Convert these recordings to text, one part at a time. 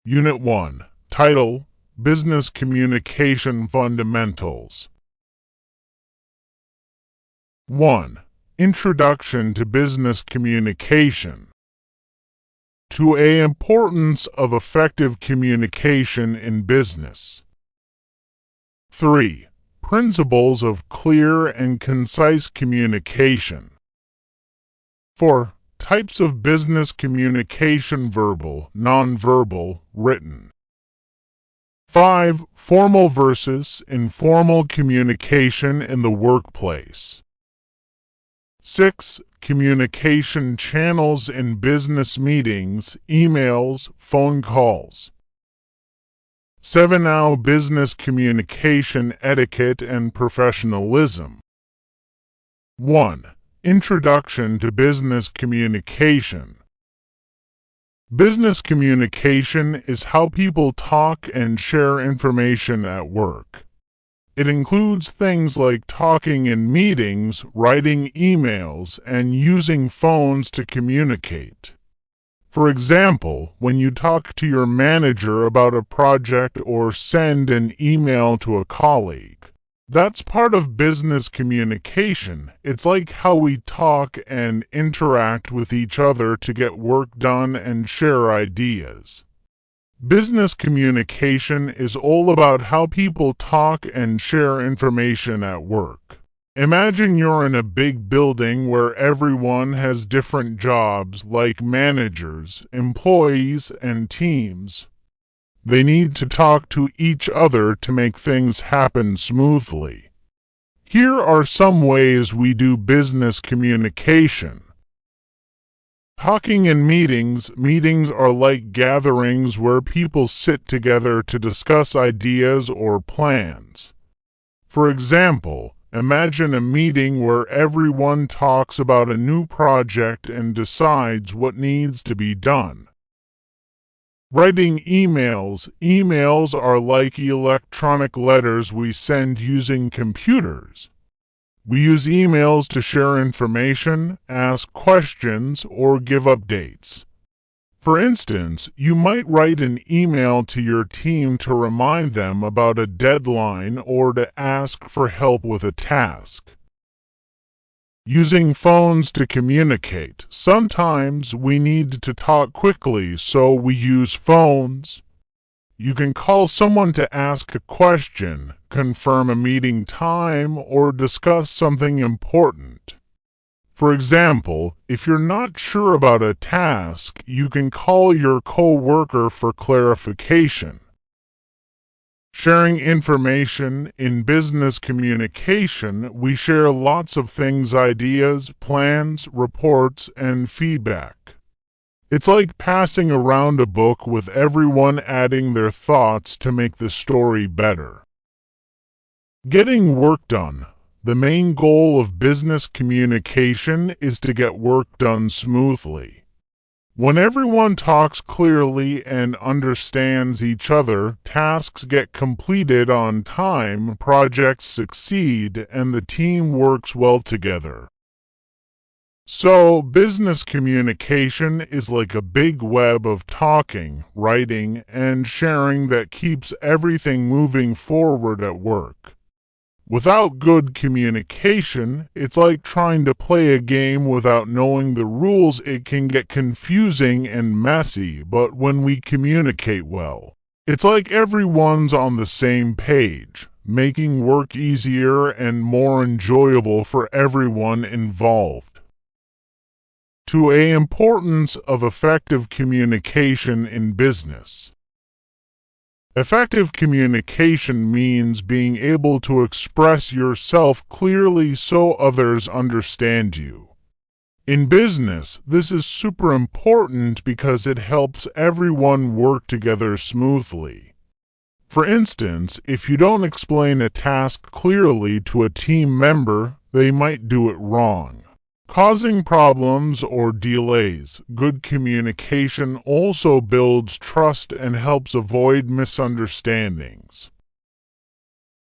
Unit 1. Title: Business Communication Fundamentals. 1. Introduction to Business Communication. 2a. Importance of effective communication in business. 3. Principles of clear and concise communication. 4. Types of business communication: verbal, nonverbal, written. 5. Formal versus informal communication in the workplace. 6. Communication channels in business meetings, emails, phone calls. 7. Now business communication etiquette and professionalism. 1. Introduction to business communication. Business communication is how people talk and share information at work. It includes things like talking in meetings, writing emails, and using phones to communicate. For example, when you talk to your manager about a project or send an email to a colleague. That's part of business communication. It's like how we talk and interact with each other to get work done and share ideas. Business communication is all about how people talk and share information at work. Imagine you're in a big building where everyone has different jobs, like managers, employees, and teams. They need to talk to each other to make things happen smoothly. Here are some ways we do business communication. Talking in meetings. Meetings are like gatherings where people sit together to discuss ideas or plans. For example, imagine a meeting where everyone talks about a new project and decides what needs to be done. Writing emails. Emails are like electronic letters we send using computers. We use emails to share information, ask questions, or give updates. For instance, you might write an email to your team to remind them about a deadline or to ask for help with a task. Using phones to communicate. Sometimes we need to talk quickly, so we use phones. You can call someone to ask a question, confirm a meeting time, or discuss something important. For example, if you're not sure about a task, you can call your co-worker for clarification. Sharing information. In business communication, we share lots of things: ideas, plans, reports, and feedback. It's like passing around a book with everyone adding their thoughts to make the story better. Getting work done. The main goal of business communication is to get work done smoothly. When everyone talks clearly and understands each other, tasks get completed on time, projects succeed, and the team works well together. So, business communication is like a big web of talking, writing, and sharing that keeps everything moving forward at work. Without good communication, it's like trying to play a game without knowing the rules. It can get confusing and messy, but when we communicate well, it's like everyone's on the same page, making work easier and more enjoyable for everyone involved. 2a. Importance of effective communication in business. Effective communication means being able to express yourself clearly so others understand you. In business, this is super important because it helps everyone work together smoothly. For instance, if you don't explain a task clearly to a team member, they might do it wrong, causing problems or delays. Good communication also builds trust and helps avoid misunderstandings.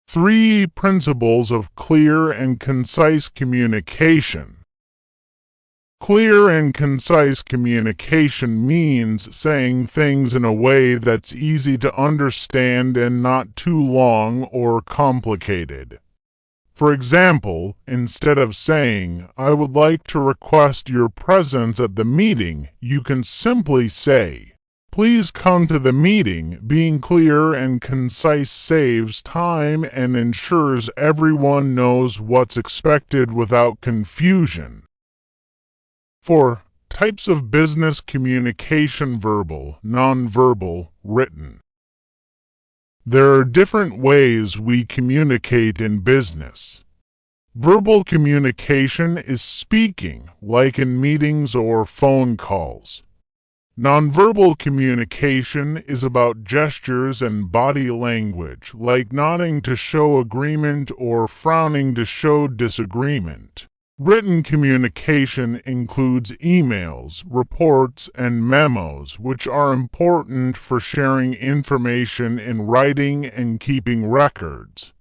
3. Principles of clear and concise communication. Clear and concise communication means saying things in a way that's easy to understand and not too long or complicated. For example, instead of saying, "I would like to request your presence at the meeting," you can simply say, "Please come to the meeting." Being clear and concise saves time and ensures everyone knows what's expected without confusion. 4. Types of business communication: verbal, nonverbal, written. There are different ways we communicate in business. Verbal communication is speaking, like in meetings or phone calls. Nonverbal communication is about gestures and body language, like nodding to show agreement or frowning to show disagreement. Written communication includes emails, reports, and memos, which are important for sharing information in writing and keeping records.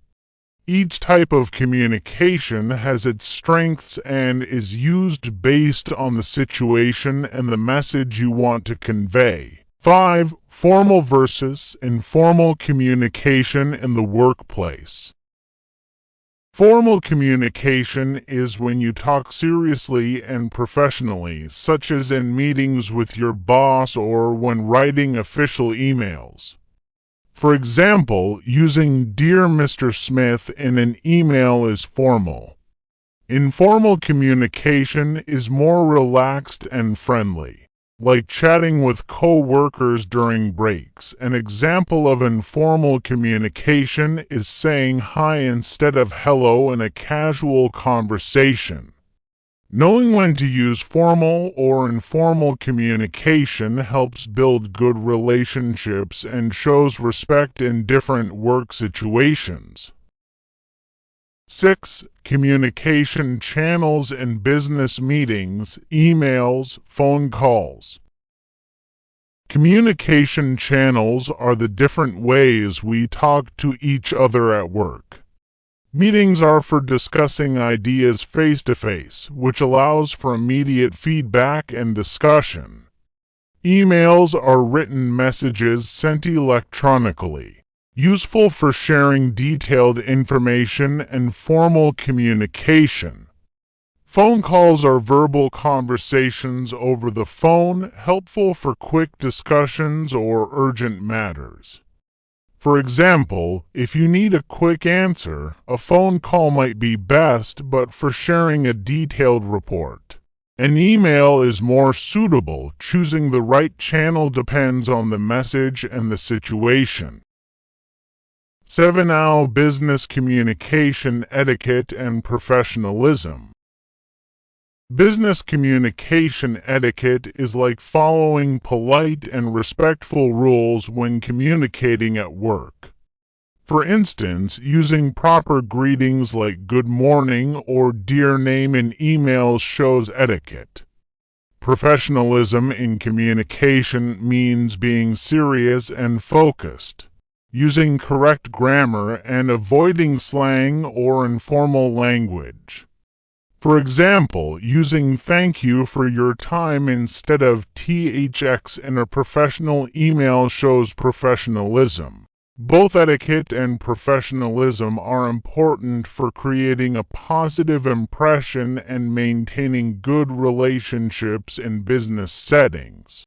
Each type of communication has its strengths and is used based on the situation and the message you want to convey. 5. Formal versus informal communication in the workplace. Formal communication is when you talk seriously and professionally, such as in meetings with your boss or when writing official emails. For example, using "Dear Mr. Smith" in an email is formal. Informal communication is more relaxed and friendly, like chatting with co-workers during breaks. An example of informal communication is saying hi instead of hello in a casual conversation. Knowing when to use formal or informal communication helps build good relationships and shows respect in different work situations. 6. Communication channels in business meetings: emails, phone calls. Communication channels are the different ways we talk to each other at work. Meetings are for discussing ideas face-to-face, which allows for immediate feedback and discussion. Emails are written messages sent electronically, useful for sharing detailed information and formal communication. Phone calls are verbal conversations over the phone, helpful for quick discussions or urgent matters. For example, if you need a quick answer, a phone call might be best, but for sharing a detailed report, an email is more suitable. Choosing the right channel depends on the message and the situation. 7. Business communication etiquette and professionalism. Business communication etiquette is like following polite and respectful rules when communicating at work. For instance, using proper greetings like "good morning" or "dear name" in emails shows etiquette. Professionalism in communication means being serious and focused, using correct grammar and avoiding slang or informal language. For example, using "thank you for your time" instead of "THX" in a professional email shows professionalism. Both etiquette and professionalism are important for creating a positive impression and maintaining good relationships in business settings.